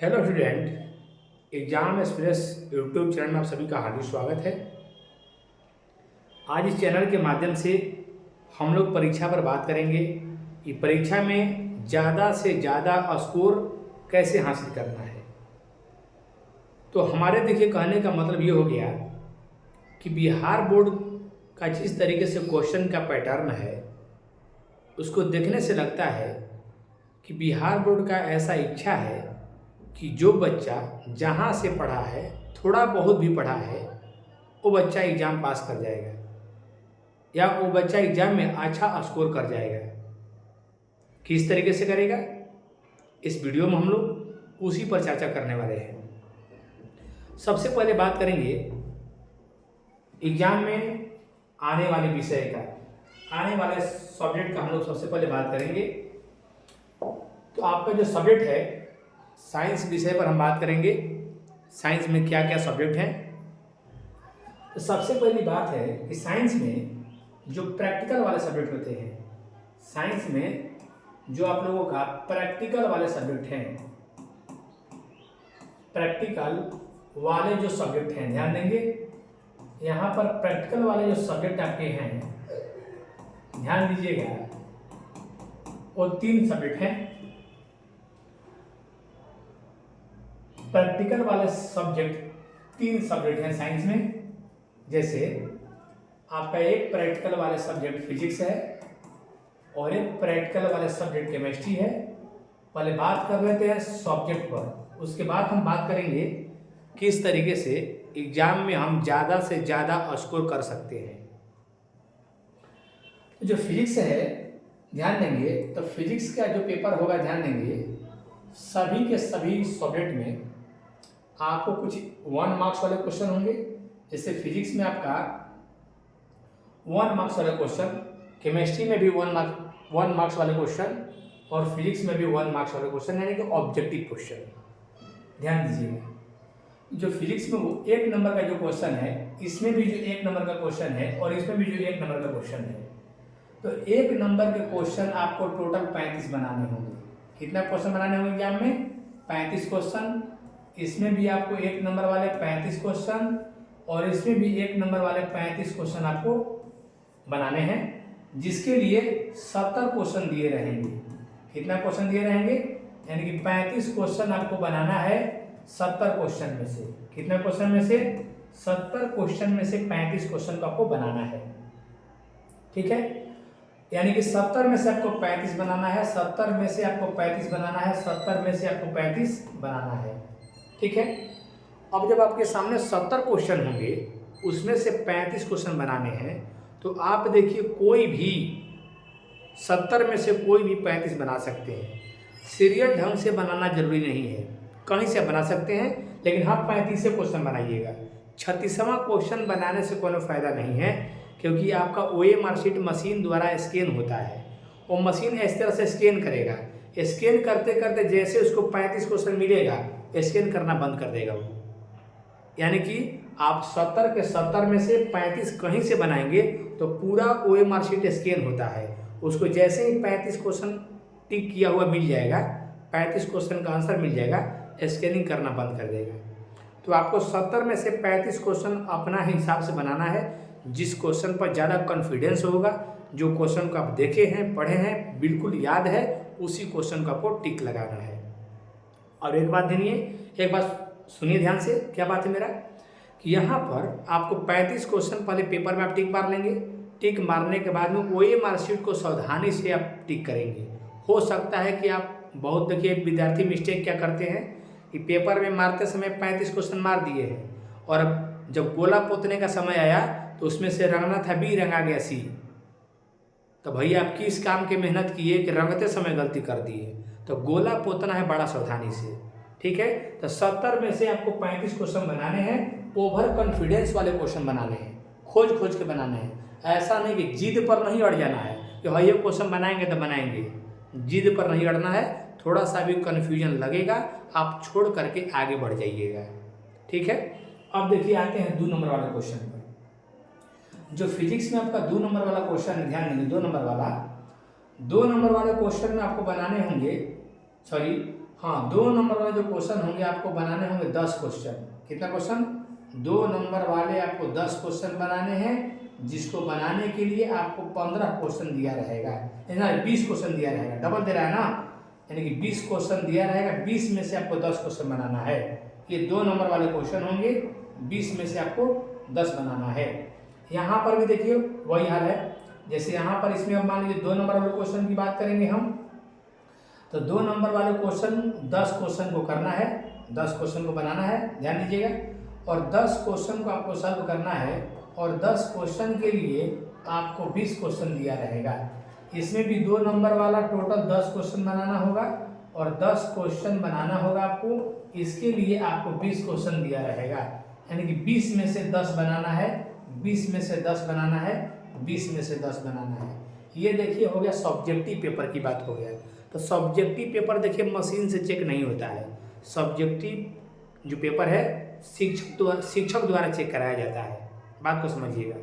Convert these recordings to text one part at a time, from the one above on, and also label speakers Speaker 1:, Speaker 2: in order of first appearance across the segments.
Speaker 1: Hello student, exam express YouTube channel में आप सभी का हार्दिक स्वागत है। आज इस चैनल के माध्यम से हम लोग परीक्षा पर बात करेंगे कि परीक्षा में ज़्यादा से ज़्यादा स्कोर कैसे हासिल करना है। तो हमारे देखिए कहने का मतलब ये हो गया कि बिहार बोर्ड का जिस तरीके से क्वेश्चन का पैटर्न है उसको देखने से लगता है कि बिहार बोर्ड का ऐसा इच्छा है कि जो बच्चा जहाँ से पढ़ा है, थोड़ा बहुत भी पढ़ा है, वो बच्चा एग्ज़ाम पास कर जाएगा या वो बच्चा एग्ज़ाम में अच्छा स्कोर कर जाएगा। किस तरीके से करेगा, इस वीडियो में हम लोग उसी पर चर्चा करने वाले हैं। सबसे पहले बात करेंगे एग्ज़ाम में आने वाले विषय का, आने वाले सब्जेक्ट का हम लोग सबसे पहले बात करेंगे। तो आपका जो सब्जेक्ट है साइंस विषय पर हम बात करेंगे। साइंस में क्या क्या सब्जेक्ट हैं। तो सबसे पहली बात है कि साइंस में जो प्रैक्टिकल वाले सब्जेक्ट होते हैं, साइंस में जो आप लोगों का प्रैक्टिकल वाले सब्जेक्ट हैं, प्रैक्टिकल वाले जो सब्जेक्ट हैं, ध्यान देंगे यहाँ पर प्रैक्टिकल वाले जो सब्जेक्ट आपके हैं, ध्यान दीजिएगा, वो 3 सब्जेक्ट हैं। प्रैक्टिकल वाले सब्जेक्ट 3 सब्जेक्ट हैं साइंस में। जैसे आपका एक प्रैक्टिकल वाले सब्जेक्ट फिजिक्स है और एक प्रैक्टिकल वाले सब्जेक्ट केमिस्ट्री है। पहले बात कर लेते हैं सब्जेक्ट पर, उसके बाद हम बात करेंगे किस तरीके से एग्जाम में हम ज़्यादा से ज़्यादा स्कोर कर सकते हैं। जो फिजिक्स है, ध्यान देंगे तो फिजिक्स का जो पेपर होगा, ध्यान देंगे सभी के सभी सब्जेक्ट में आपको कुछ 1 मार्क्स वाले क्वेश्चन होंगे। जैसे फिजिक्स में आपका 1 मार्क्स वाले क्वेश्चन, केमिस्ट्री में भी 1 मार्क्स वाले क्वेश्चन और फिजिक्स में भी 1 मार्क्स वाले क्वेश्चन, यानी कि ऑब्जेक्टिव क्वेश्चन। ध्यान दीजिएगा, जो फिजिक्स में वो 1 नंबर का जो क्वेश्चन है, इसमें भी जो 1 नंबर का क्वेश्चन है और इसमें भी जो 1 नंबर का क्वेश्चन है, तो 1 नंबर के क्वेश्चन आपको टोटल 35 बनाने होंगे। कितना क्वेश्चन बनाने होंगे एग्जाम में? 35 क्वेश्चन। इसमें भी आपको 1 नंबर वाले 35 क्वेश्चन और इसमें भी 1 नंबर वाले 35 क्वेश्चन आपको बनाने हैं, जिसके लिए 70 क्वेश्चन दिए रहेंगे। कितना क्वेश्चन दिए रहेंगे? यानी कि 35 क्वेश्चन आपको बनाना है 70 क्वेश्चन में से। कितना क्वेश्चन में से? 70 क्वेश्चन में से 35 क्वेश्चन को आपको बनाना है। ठीक है, यानी कि 70 में से आपको 35 बनाना है, 70 में से आपको 35 बनाना है, 70 में से आपको 35 बनाना है। ठीक है, अब जब आपके सामने 70 क्वेश्चन होंगे, उसमें से 35 क्वेश्चन बनाने हैं, तो आप देखिए कोई भी 70 में से कोई भी 35 बना सकते हैं। सीरियल ढंग से बनाना जरूरी नहीं है, कहीं से बना सकते हैं, लेकिन हाँ 35 से क्वेश्चन बनाइएगा। 36वां क्वेश्चन बनाने से कोई फायदा नहीं है, क्योंकि आपका OMR शीट मशीन द्वारा स्कैन होता है। वो मशीन इस तरह से स्कैन करेगा, स्कैन करते करते जैसे उसको 35 क्वेश्चन मिलेगा, स्कैन करना बंद कर देगा वो। यानी कि आप 70 के 70 में से 35 कहीं से बनाएंगे तो पूरा OMR शीट स्कैन होता है। उसको जैसे ही 35 क्वेश्चन टिक किया हुआ मिल जाएगा, 35 क्वेश्चन का आंसर मिल जाएगा, स्कैनिंग करना बंद कर देगा। तो आपको 70 में से 35 क्वेश्चन अपना हिसाब से बनाना है। जिस क्वेश्चन पर ज़्यादा कॉन्फिडेंस होगा, जो क्वेश्चन को आप देखे हैं, पढ़े हैं, बिल्कुल याद है, उसी क्वेश्चन को आपको टिक लगाना है। और एक बात ध्यानिए, एक बात सुनिए ध्यान से, क्या बात है मेरा, कि यहाँ पर आपको 35 क्वेश्चन पहले पेपर में आप टिक मार लेंगे। टिक मारने के बाद में OMR शीट को सावधानी से आप टिक करेंगे। हो सकता है कि आप बहुत, देखिए विद्यार्थी मिस्टेक क्या करते हैं कि पेपर में मारते समय 35 क्वेश्चन मार दिए हैं और जब गोला पोतने का समय आया तो उसमें से रंगना था B, रंगा गया C। तो भैया आप किस काम की मेहनत किए कि रंगते समय गलती कर दिए। तो गोला पोतना है बड़ा सावधानी से। ठीक है, तो 70 में से आपको 35 क्वेश्चन बनाने हैं, ओवर कॉन्फिडेंस वाले क्वेश्चन बनाने हैं, खोज खोज के बनाने हैं। ऐसा नहीं कि जिद पर नहीं अड़ जाना है कि भाई ये क्वेश्चन बनाएंगे तो बनाएंगे, जिद पर नहीं अड़ना है। थोड़ा सा भी कन्फ्यूजन लगेगा, आप छोड़ करके आगे बढ़ जाइएगा। ठीक है, अब देखिए आते हैं 2 नंबर वाले क्वेश्चन पर। जो फिजिक्स में आपका 2 नंबर वाला क्वेश्चन है, ध्यान देंगे 2 नंबर वाले क्वेश्चन में आपको बनाने होंगे, हाँ, 2 नंबर वाले जो क्वेश्चन होंगे आपको बनाने होंगे 10 क्वेश्चन। कितना क्वेश्चन? 2 नंबर वाले आपको 10 क्वेश्चन बनाने हैं, जिसको बनाने के लिए आपको 15 क्वेश्चन दिया रहेगा, ना 20 क्वेश्चन दिया रहेगा, डबल दे रहा है ना, यानी कि 20 क्वेश्चन दिया रहेगा, 20 में से आपको 10 क्वेश्चन बनाना है। ये 2 नंबर वाले क्वेश्चन होंगे, 20 में से आपको 10 बनाना है। यहाँ पर भी देखिए वही हाल है, जैसे यहाँ पर इसमें अब मान लीजिए 2 नंबर वाले क्वेश्चन की बात करेंगे हम, तो 2 नंबर वाले क्वेश्चन 10 क्वेश्चन को करना है, 10 क्वेश्चन को बनाना है, ध्यान दीजिएगा, और 10 क्वेश्चन को आपको सॉल्व करना है, और 10 क्वेश्चन के लिए आपको 20 क्वेश्चन दिया रहेगा। इसमें भी 2 नंबर वाला टोटल 10 क्वेश्चन बनाना होगा, और 10 क्वेश्चन बनाना होगा आपको, इसके लिए आपको 20 क्वेश्चन दिया रहेगा, यानी कि 20 में से 10 बनाना है, 20 में से 10 बनाना है, 20 में से 10 बनाना है। ये देखिए हो गया सब्जेक्टिव पेपर की बात हो गया। तो सब्जेक्टिव पेपर देखिए मशीन से चेक नहीं होता है, सब्जेक्टिव जो पेपर है शिक्षक द्वारा चेक कराया जाता है, बात को समझिएगा।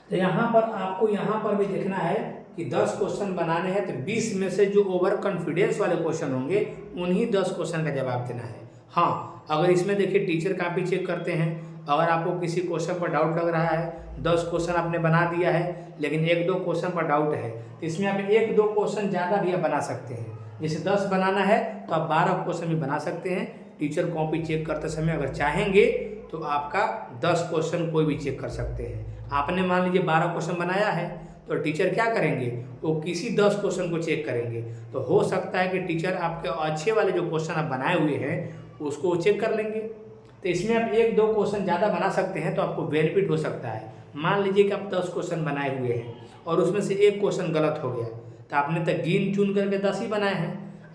Speaker 1: तो यहाँ पर आपको यहाँ पर भी देखना है कि 10 क्वेश्चन बनाने हैं, तो 20 में से जो ओवर कॉन्फिडेंस वाले क्वेश्चन होंगे उन्हीं 10 क्वेश्चन का जवाब देना है। हाँ, अगर इसमें देखिए टीचर काफ़ी चेक करते हैं, अगर आपको किसी क्वेश्चन पर डाउट लग रहा है, 10 क्वेश्चन आपने बना दिया है लेकिन 1-2 क्वेश्चन पर डाउट है, तो इसमें आप 1-2 क्वेश्चन ज़्यादा भी आप बना सकते हैं। जैसे 10 बनाना है तो आप 12 क्वेश्चन भी बना सकते हैं। टीचर कॉपी चेक करते समय अगर चाहेंगे तो आपका 10 क्वेश्चन कोई भी चेक कर सकते हैं। आपने मान लीजिए 12 क्वेश्चन बनाया है, तो टीचर क्या करेंगे, तो किसी 10 क्वेश्चन को चेक करेंगे। तो हो सकता है कि टीचर आपके अच्छे वाले जो क्वेश्चन आप बनाए हुए हैं उसको चेक कर लेंगे। तो इसमें आप 1-2 क्वेश्चन ज़्यादा बना सकते हैं, तो आपको बेनिफिट हो सकता है। मान लीजिए कि आप 10 क्वेश्चन बनाए हुए हैं और उसमें से 1 क्वेश्चन गलत हो गया, तो आपने तो गिन चुन करके 10 ही बनाए हैं,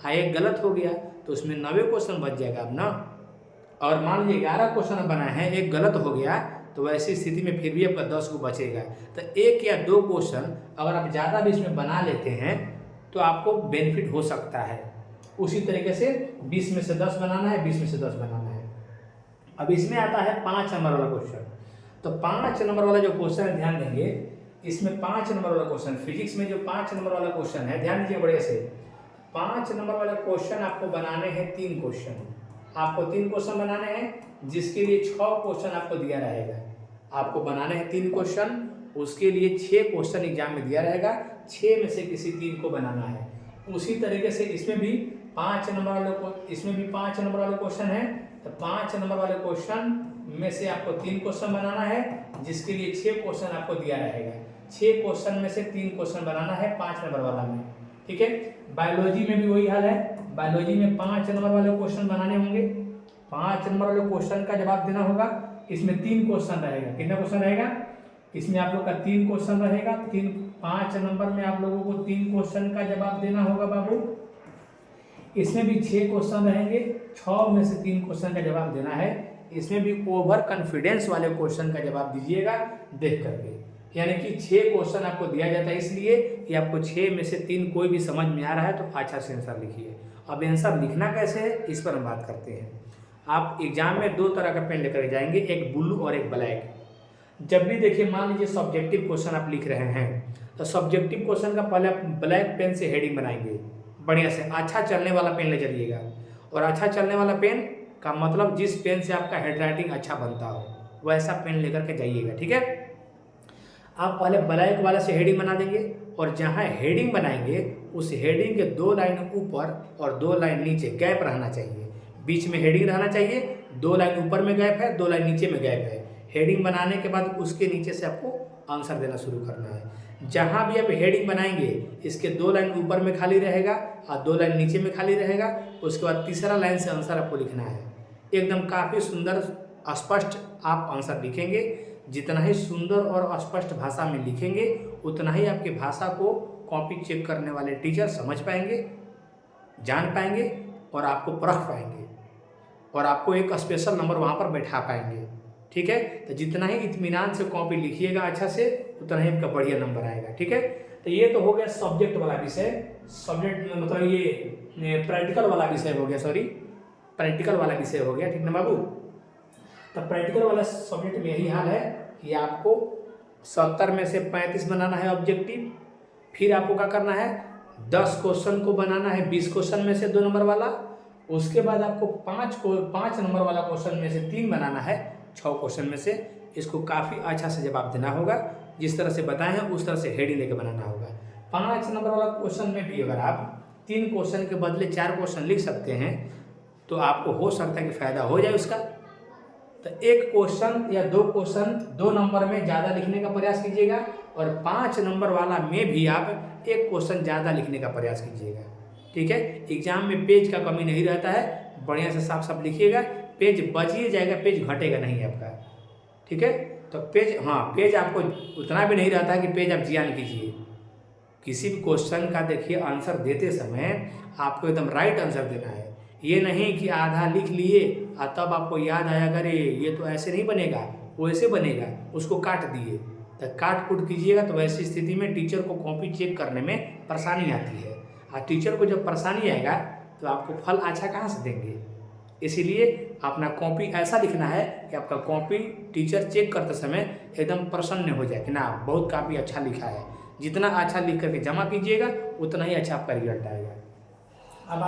Speaker 1: 1 गलत हो गया तो उसमें 90 क्वेश्चन बच जाएगा अब ना। और मान लीजिए 11 क्वेश्चन बनाए हैं, 1 गलत हो गया, तो ऐसी स्थिति में फिर भी आपका 10 को बचेगा। तो 1 या 2 क्वेश्चन अगर आप ज़्यादा भी इसमें बना लेते हैं तो आपको बेनिफिट हो सकता है। उसी तरीके से 20 में से 10 बनाना है, 20 में से 10 बनाना है। अब इसमें आता है 5 नंबर वाला क्वेश्चन। तो 5 नंबर वाला जो क्वेश्चन है, ध्यान देंगे, इसमें 5 नंबर वाला क्वेश्चन, फिजिक्स में जो 5 नंबर वाला क्वेश्चन है, ध्यान दीजिए बढ़िया से। 5 नंबर वाला क्वेश्चन आपको बनाने हैं 3 क्वेश्चन, आपको 3 क्वेश्चन बनाने हैं, जिसके लिए 6 क्वेश्चन आपको दिया रहेगा। आपको बनाने हैं 3 क्वेश्चन, उसके लिए 6 क्वेश्चन एग्जाम में दिया रहेगा, 6 में से किसी 3 को बनाना है। उसी तरीके से इसमें भी 5 नंबर वाले क्वेश्चन है, तो 5 नंबर वाले क्वेश्चन में से आपको 3 क्वेश्चन बनाना है, जिसके लिए 6 क्वेश्चन आपको दिया रहेगा। 6 क्वेश्चन में से 3 क्वेश्चन बनाना है 5 नंबर वाला में, ठीक है। बायोलॉजी में भी वही हाल है, बायोलॉजी में 5 नंबर वाले क्वेश्चन बनाने होंगे, 5 नंबर वाले क्वेश्चन का जवाब देना होगा। इसमें 3 क्वेश्चन रहेगा, कितना क्वेश्चन रहेगा, इसमें आप लोग का 3 क्वेश्चन रहेगा। 5 नंबर में आप लोगों को 3 क्वेश्चन का जवाब देना होगा बाबू। इसमें भी 6 क्वेश्चन रहेंगे, 6 में से 3 क्वेश्चन का जवाब देना है। इसमें भी ओवर कॉन्फिडेंस वाले क्वेश्चन का जवाब दीजिएगा देख करके, यानी कि 6 क्वेश्चन आपको दिया जाता है, इसलिए कि आपको 6 में से 3 कोई भी समझ में आ रहा है तो अच्छा से आंसर लिखिए। अब आंसर लिखना कैसे है इस पर हम बात करते हैं। आप एग्जाम में 2 तरह का पेन लेकर जाएंगे, एक ब्लू और एक ब्लैक। जब भी देखिए मान लीजिए सब्जेक्टिव क्वेश्चन आप लिख रहे हैं, तो सब्जेक्टिव क्वेश्चन का पहले आप ब्लैक पेन से हेडिंग बनाएंगे बढ़िया से, अच्छा चलने वाला पेन ले चलिएगा। और अच्छा चलने वाला पेन का मतलब जिस पेन से आपका हैंडराइटिंग अच्छा बनता हो वैसा पेन लेकर के जाइएगा, ठीक है। आप पहले ब्लैक वाला से हेडिंग बना देंगे, और जहाँ हेडिंग बनाएंगे उस हेडिंग के 2 लाइन ऊपर और 2 लाइन नीचे गैप रहना चाहिए। बीच में हेडिंग रहना चाहिए, 2 लाइन ऊपर में गैप है, 2 लाइन नीचे में गैप है। हेडिंग बनाने के बाद उसके नीचे से आपको आंसर देना शुरू करना है। जहाँ भी आप हेडिंग बनाएंगे इसके 2 लाइन ऊपर में खाली रहेगा और 2 लाइन नीचे में खाली रहेगा। उसके बाद तीसरा लाइन से आंसर आपको लिखना है। एकदम काफ़ी सुंदर स्पष्ट आप आंसर लिखेंगे। जितना ही सुंदर और स्पष्ट भाषा में लिखेंगे उतना ही आपकी भाषा को कॉपी चेक करने वाले टीचर समझ पाएंगे, जान पाएंगे और आपको परख पाएंगे, और आपको एक स्पेशल नंबर वहाँ पर बैठा पाएंगे, ठीक है। तो जितना ही इत्मीनान से कॉपी लिखिएगा अच्छा से, उतना ही आपका बढ़िया नंबर आएगा, ठीक है। तो ये तो हो गया सब्जेक्ट वाला विषय, सब्जेक्ट मतलब ये प्रैक्टिकल वाला विषय हो गया, प्रैक्टिकल वाला विषय हो गया, ठीक ना बाबू। तो प्रैक्टिकल वाला सब्जेक्ट में यही हाल है कि आपको 70 में से 35 बनाना है ऑब्जेक्टिव। फिर आपको क्या करना है, 10 क्वेश्चन को बनाना है 20 क्वेश्चन में से 2 नंबर वाला। उसके बाद आपको 5 नंबर वाला क्वेश्चन में से 3 बनाना है 6 क्वेश्चन में से। इसको काफ़ी अच्छा से जवाब देना होगा, जिस तरह से बताए हैं उस तरह से हेडिंग लेके बनाना होगा। 5 नंबर वाला क्वेश्चन में भी अगर आप 3 क्वेश्चन के बदले 4 क्वेश्चन लिख सकते हैं तो आपको हो सकता है कि फ़ायदा हो जाए उसका। तो 1 क्वेश्चन या 2 क्वेश्चन 2 नंबर में ज़्यादा लिखने का प्रयास कीजिएगा, और 5 नंबर वाला में भी आप 1 क्वेश्चन ज़्यादा लिखने का प्रयास कीजिएगा। ठीक है, एग्जाम में पेज का कमी नहीं रहता है, बढ़िया से साफ साफ लिखिएगा, पेज बच ही जाएगा, पेज घटेगा नहीं आपका। ठीक है, तो पेज आपको उतना भी नहीं रहता है कि पेज आप जियान कीजिए। किसी भी क्वेश्चन का देखिए आंसर देते समय आपको एकदम राइट आंसर देना है। ये नहीं कि आधा लिख लिए और तब आपको याद आया करे ये तो ऐसे नहीं बनेगा, वो ऐसे बनेगा, उसको काट दिए, तो काट कूट कीजिएगा तो वैसी स्थिति में टीचर को कॉपी चेक करने में परेशानी आती है। और टीचर को जब परेशानी आएगा तो आपको फल अच्छा कहाँ से देंगे। इसीलिए अपना कॉपी ऐसा लिखना है कि आपका कॉपी टीचर चेक करते समय एकदम प्रसन्न हो जाए कि ना बहुत काफ़ी अच्छा लिखा है। जितना अच्छा लिख करके जमा कीजिएगा उतना ही अच्छा आपका रिजल्ट आएगा। अब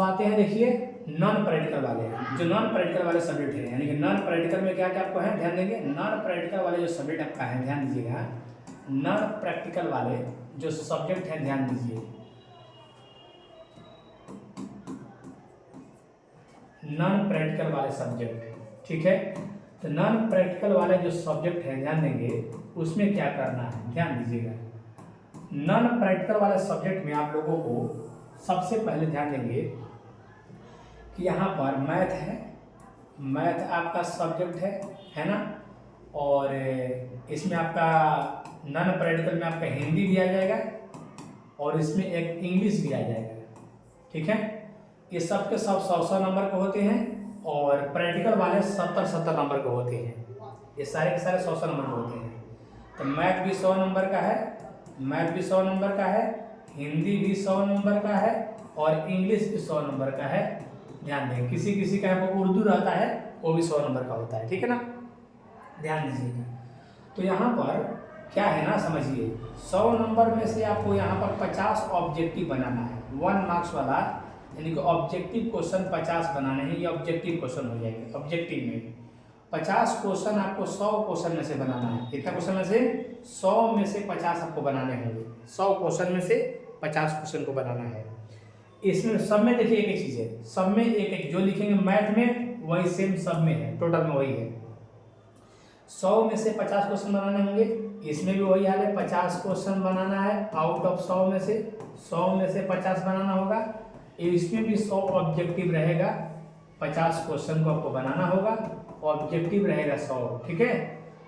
Speaker 1: आते हैं देखिए नॉन प्रैक्टिकल वाले, जो नॉन प्रैक्टिकल वाले सब्जेक्ट है, यानी कि नॉन प्रैक्टिकल में क्या क्या आपको है ध्यान देंगे। नॉन प्रैक्टिकल वाले जो सब्जेक्ट आपका है ध्यान दीजिएगा, नॉन प्रैक्टिकल वाले जो सब्जेक्ट है ध्यान दीजिए। नॉन प्रैक्टिकल वाले सब्जेक्ट, ठीक है, तो नॉन प्रैक्टिकल वाले जो सब्जेक्ट है ध्यान देंगे उसमें क्या करना है ध्यान दीजिएगा। नॉन प्रैक्टिकल वाले सब्जेक्ट में आप लोगों को सबसे पहले ध्यान देंगे कि यहाँ पर मैथ है, मैथ आपका सब्जेक्ट है ना, और इसमें आपका नॉन प्रैक्टिकल में आपका हिंदी भी आ जाएगा और इसमें एक इंग्लिश भी आ जाएगा। ठीक है, ये सब के सब 100 नंबर के होते हैं और प्रैक्टिकल वाले 70 नंबर के होते हैं। ये सारे के सारे 100 नंबर के होते हैं। तो मैथ भी 100 नंबर का है, मैथ भी 100 नंबर का है, हिंदी भी 100 नंबर का है और इंग्लिश भी 100 नंबर का है। ध्यान दें, किसी किसी का वो उर्दू रहता है वो भी 100 नंबर का होता है। ठीक है ना, ध्यान दीजिएगा। तो यहाँ पर क्या है ना समझिए, 100 नंबर में से आपको यहाँ पर 50 ऑब्जेक्टिव बनाना है, 1 मार्क्स वाला, यानी कि ऑब्जेक्टिव क्वेश्चन 50 बनाने हैं। ये ऑब्जेक्टिव क्वेश्चन हो जाएंगे। ऑब्जेक्टिव में 50 क्वेश्चन आपको 100 क्वेश्चन में से बनाना है। कितना क्वेश्चन में से 100 में से 50 आपको बनाने होंगे। 100 क्वेश्चन में से 50 क्वेश्चन को बनाना है। इसमें सब में देखिए एक ही चीज़ है, सब में एक जो लिखेंगे मैथ में वही सेम सब में है, टोटल में वही है। 100 में से 50 क्वेश्चन बनाने होंगे, इसमें भी वही हाल है, 50 क्वेश्चन बनाना है आउट ऑफ 100 में से, 100 में से 50 बनाना होगा। इसमें भी 100 ऑब्जेक्टिव रहेगा, 50 क्वेश्चन को आपको बनाना होगा, ऑब्जेक्टिव रहेगा 100। ठीक है,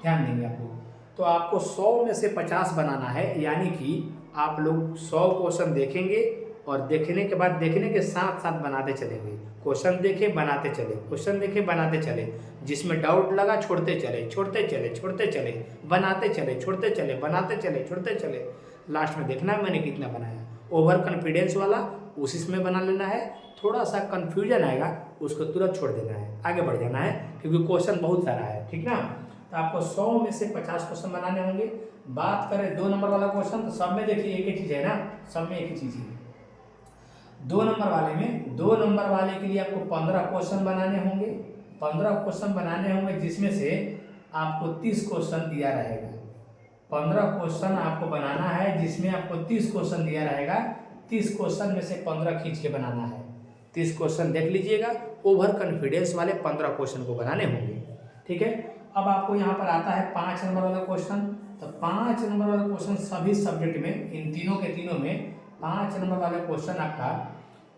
Speaker 1: ध्यान देंगे आप लोग। तो आपको 100 में से 50 बनाना है, यानी कि आप लोग 100 क्वेश्चन देखेंगे और देखने के बाद देखने के साथ साथ बनाते चलेंगे। क्वेश्चन देखे बनाते चले, क्वेश्चन देखे बनाते चले, जिसमें डाउट लगा छोड़ते चले, छोड़ते चले, छोड़ते चले, बनाते चले, छोड़ते चले, बनाते चले, छोड़ते चले। लास्ट में देखना है मैंने कितना बनाया। ओवर कॉन्फिडेंस वाला उसी में बना लेना है, थोड़ा सा कन्फ्यूजन आएगा उसको तुरंत छोड़ देना है, आगे बढ़ जाना है, क्योंकि क्वेश्चन बहुत सारा है। ठीक ना, तो आपको 100 में से 50 क्वेश्चन बनाने होंगे। बात करें 2 नंबर वाला क्वेश्चन, तो सब में देखिए एक ही चीज़ है ना, सब में एक ही चीज़ है। 2 नंबर वाले में 2 नंबर वाले के लिए आपको 15 क्वेश्चन बनाने होंगे, 15 क्वेश्चन बनाने होंगे, जिसमें से आपको 30 क्वेश्चन दिया रहेगा। 15 क्वेश्चन आपको बनाना है जिसमें आपको 30 क्वेश्चन दिया रहेगा। 30 क्वेश्चन में से 15 खींच के बनाना है। 30 क्वेश्चन देख लीजिएगा, ओवर कॉन्फिडेंस वाले 15 क्वेश्चन को बनाने होंगे। ठीक है, अब आपको यहाँ पर आता है 5 नंबर वाला क्वेश्चन। तो 5 नंबर वाला क्वेश्चन सभी सब्जेक्ट में, इन तीनों के तीनों में 5 नंबर वाले क्वेश्चन आपका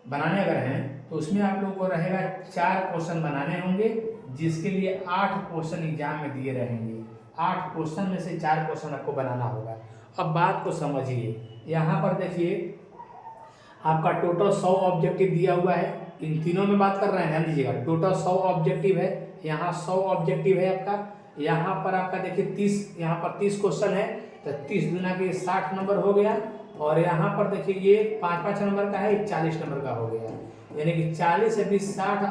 Speaker 1: बनाने अगर हैं तो उसमें आप लोगों को रहेगा 4 क्वेश्चन बनाने होंगे, जिसके लिए 8 क्वेश्चन एग्जाम में दिए रहेंगे। 8 क्वेश्चन में से 4 क्वेश्चन आपको बनाना होगा। अब बात को समझिए, यहाँ पर देखिए आपका टोटल 100 ऑब्जेक्टिव दिया हुआ है। इन तीनों में बात कर रहे हैं, ध्यान दीजिएगा। टोटल 100 ऑब्जेक्टिव है, यहाँ 100 ऑब्जेक्टिव है आपका। यहाँ पर आपका देखिए 30, यहाँ पर 30 क्वेश्चन है, तो 30 गुना के 60 नंबर हो गया। और यहाँ पर देखिए ये 5-5 नंबर का है, 40 नंबर का हो गया, यानी कि 40 से 20 60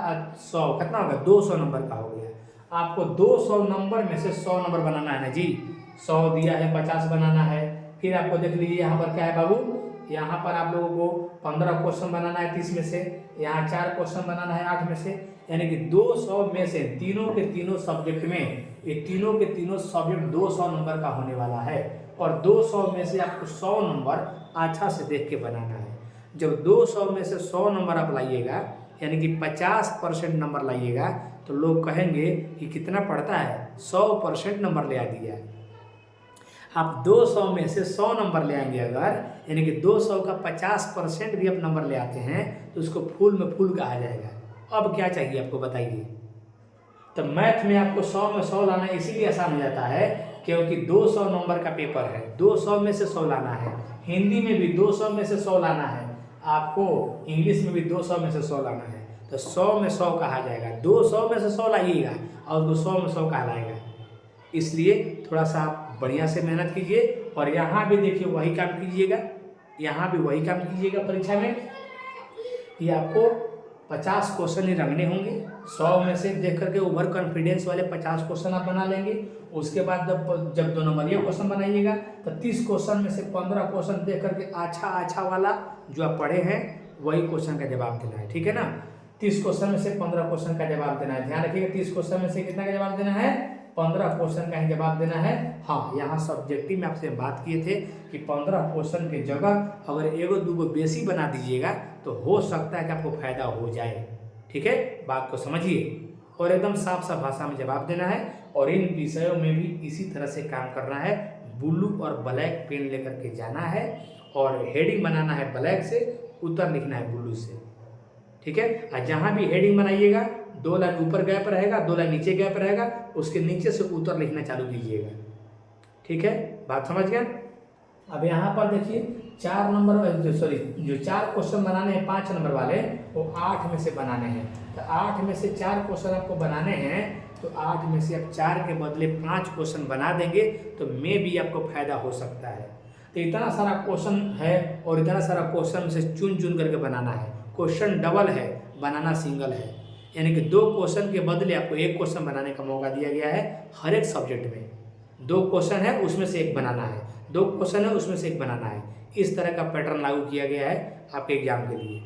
Speaker 1: 100 कितना होगा, 200 नंबर का हो गया। आपको 200 नंबर में से 100 नंबर बनाना है ना जी। 100 दिया है, 50 बनाना है, फिर आपको देख लीजिए यहाँ पर क्या है बाबू, यहाँ पर आप लोगों को 15 क्वेश्चन बनाना है 30 में से, यहाँ 4 क्वेश्चन बनाना है 8 में से, यानी कि 200 में से तीनों के तीनों सब्जेक्ट में, ये तीनों के तीनों सब्जेक्ट 200 नंबर का होने वाला है। और 200 में से आपको 100 नंबर अच्छा से देख के बनाना है। जब 200 में से 100 नंबर आप लाइएगा, यानी कि 50% नंबर लाइएगा, तो लोग कहेंगे कि कितना पढ़ता है, 100% नंबर ले आ दिया। आप 200 में से 100 नंबर ले आएंगे अगर, यानी कि 200 का 50% भी आप नंबर ले आते हैं, तो उसको फुल में फुल कहा जाएगा। अब क्या चाहिए आपको बताइए। तो मैथ में आपको 100 में 100 लाना इसीलिए आसान हो जाता है क्योंकि 200 नंबर का पेपर है, 200 में से 100 लाना है। हिंदी में भी 200 में से 100 लाना है, आपको इंग्लिश में भी 200 में से 100 लाना है। तो 100 में 100 कहा जाएगा, 200 में से 100 लाइएगा और उसको 100 में 100 कहलाएगा। इसलिए थोड़ा सा आप बढ़िया से मेहनत कीजिए और यहाँ भी देखिए वही काम कीजिएगा, यहाँ भी वही काम कीजिएगा परीक्षा में। ये आपको 50 क्वेश्चन ही रंगने होंगे, 100 में से देख करके ओवर कॉन्फिडेंस वाले 50 क्वेश्चन आप बना लेंगे। उसके बाद जब 2 नंबरिया क्वेश्चन बनाइएगा तो 30 क्वेश्चन में से 15 क्वेश्चन देख करके अच्छा वाला जो आप पढ़े हैं वही क्वेश्चन का जवाब देना है, ठीक है ना। 30 क्वेश्चन में से 15 क्वेश्चन का जवाब देना है। ध्यान रखिएगा 30 क्वेश्चन में से कितना का जवाब देना है, 15 क्वेश्चन का ही जवाब देना है। हाँ, यहाँ सब्जेक्टिव में आपसे बात किए थे कि 15 क्वेश्चन की जगह अगर 1-2 बेसी बना दीजिएगा तो हो सकता है कि आपको फायदा हो जाए, ठीक है। बात को समझिए और एकदम साफ साफ भाषा में जवाब देना है। और इन विषयों में भी इसी तरह से काम करना है। ब्लू और ब्लैक पेन लेकर के जाना है और हेडिंग बनाना है ब्लैक से, उत्तर लिखना है ब्लू से, ठीक है। और जहाँ भी हेडिंग बनाइएगा 2 लाइन ऊपर गैप रहेगा, 2 लाइन नीचे गैप रहेगा, उसके नीचे से उत्तर लिखना चालू कीजिएगा, ठीक है। बात समझ गया। अब यहाँ पर देखिए 4 नंबर जो 4 क्वेश्चन बनाने हैं 5 नंबर वाले, वो 8 में से बनाने हैं। तो 8 में से 4 क्वेश्चन आपको बनाने हैं, तो 8 में से आप 4 के बदले 5 क्वेश्चन बना देंगे तो में भी आपको फायदा हो सकता है। तो इतना सारा क्वेश्चन है और इतना सारा क्वेश्चन से चुन चुन करके बनाना है। क्वेश्चन डबल है, बनाना सिंगल है, यानी कि 2 क्वेश्चन के बदले आपको 1 क्वेश्चन बनाने का मौका दिया गया है। हर एक सब्जेक्ट में 2 क्वेश्चन है, उसमें से 1 बनाना है, 2 क्वेश्चन है, उसमें से 1 बनाना है। इस तरह का पैटर्न लागू किया गया है आपके एग्जाम के लिए।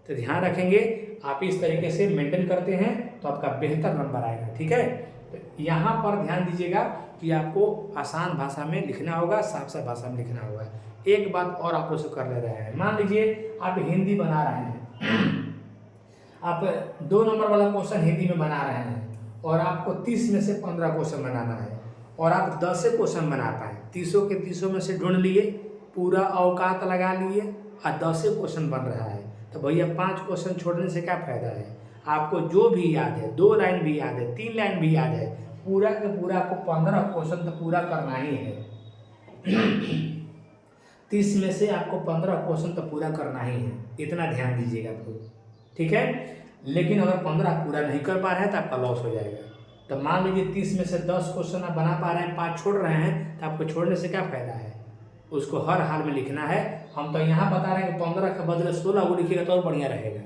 Speaker 1: तो ध्यान रखेंगे, आप इस तरीके से मेंटेन करते हैं तो आपका बेहतर नंबर आएगा, ठीक है। तो यहाँ पर ध्यान दीजिएगा कि आपको आसान भाषा में लिखना होगा, साफ साफ भाषा में लिखना होगा। एक बात और आप लोग से कर ले रहे हैं, मान लीजिए आप हिंदी बना रहे हैं, आप 2 नंबर वाला क्वेश्चन हिंदी में बना रहे हैं और आपको 30 में से 15 क्वेश्चन बनाना है और आप 10 से क्वेश्चन बना पाए, 30 के 30 में से ढूंढ लिए, पूरा औकात लगा लिए और 10 से क्वेश्चन बन रहा है, तो भैया 5 क्वेश्चन छोड़ने से क्या फायदा है। आपको जो भी याद है, 2 लाइन भी याद है, 3 लाइन भी याद है, पूरा का पूरा आपको 15 क्वेश्चन तो पूरा करना ही है। 30 में से आपको 15 क्वेश्चन तो पूरा करना ही है, इतना ध्यान दीजिएगा आपको, ठीक है। लेकिन अगर 15 पूरा नहीं कर पा रहे हैं तो आपका लॉस हो जाएगा। तो मान लीजिए 30 में से 10 क्वेश्चन आप बना पा रहे हैं, 5 छोड़ रहे हैं, तो आपको छोड़ने से क्या फायदा है, उसको हर हाल में लिखना है। हम तो यहाँ बता रहे हैं कि 15 के बदले 16 वो लिखिएगा तो और बढ़िया रहेगा।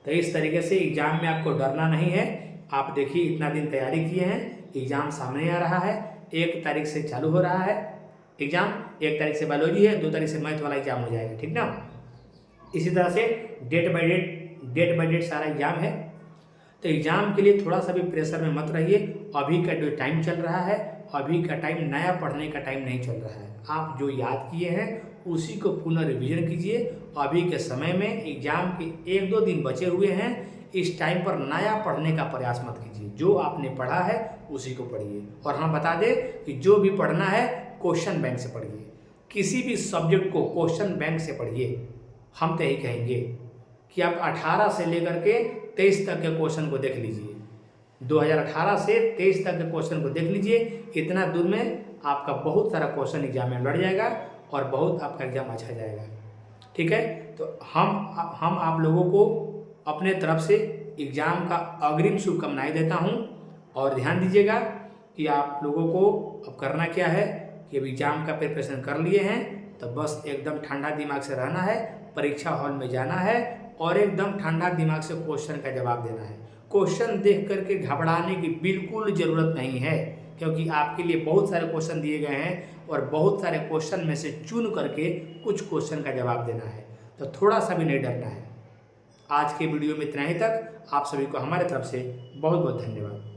Speaker 1: तो इस तरीके से एग्जाम में आपको डरना नहीं है। आप देखिए इतना दिन तैयारी किए हैं, एग्जाम सामने आ रहा है, 1 तारीख से चालू हो रहा है एग्जाम, 1 तारीख से बायोलॉजी है, 2 तारीख से मैथ वाला एग्जाम हो जाएगा, ठीक ना। इसी तरह से डेट बाय डेट सारा एग्जाम है। तो एग्जाम के लिए थोड़ा सा भी प्रेशर में मत रहिए। अभी का जो टाइम चल रहा है, अभी का टाइम नया पढ़ने का टाइम नहीं चल रहा है। आप जो याद किए हैं उसी को पुनः रिवीजन कीजिए। अभी के समय में एग्जाम के 1-2 दिन बचे हुए हैं, इस टाइम पर नया पढ़ने का प्रयास मत कीजिए। जो आपने पढ़ा है उसी को पढ़िए। और हाँ बता दें कि जो भी पढ़ना है क्वेश्चन बैंक से पढ़िए, किसी भी सब्जेक्ट को क्वेश्चन बैंक से पढ़िए। हम तो यही कहेंगे कि आप 18 से लेकर के 23 तक के क्वेश्चन को देख लीजिए, 2018 से 23 तक के क्वेश्चन को देख लीजिए। इतना दूर में आपका बहुत सारा क्वेश्चन एग्जाम में लड़ जाएगा और बहुत आपका एग्जाम अच्छा जाएगा, ठीक है। तो हम आप लोगों को अपने तरफ से एग्ज़ाम का अग्रिम शुभकामनाएं देता हूं। और ध्यान दीजिएगा कि आप लोगों को अब करना क्या है कि अब एग्ज़ाम का प्रिपरेशन कर लिए हैं तो बस एकदम ठंडा दिमाग से रहना है, परीक्षा हॉल में जाना है और एकदम ठंडा दिमाग से क्वेश्चन का जवाब देना है। क्वेश्चन देख करके घबराने की बिल्कुल ज़रूरत नहीं है। क्योंकि आपके लिए बहुत सारे क्वेश्चन दिए गए हैं और बहुत सारे क्वेश्चन में से चुन करके कुछ क्वेश्चन का जवाब देना है, तो थोड़ा सा भी नहीं डरना है। आज के वीडियो में इतना ही तक। आप सभी को हमारे तरफ से बहुत बहुत धन्यवाद।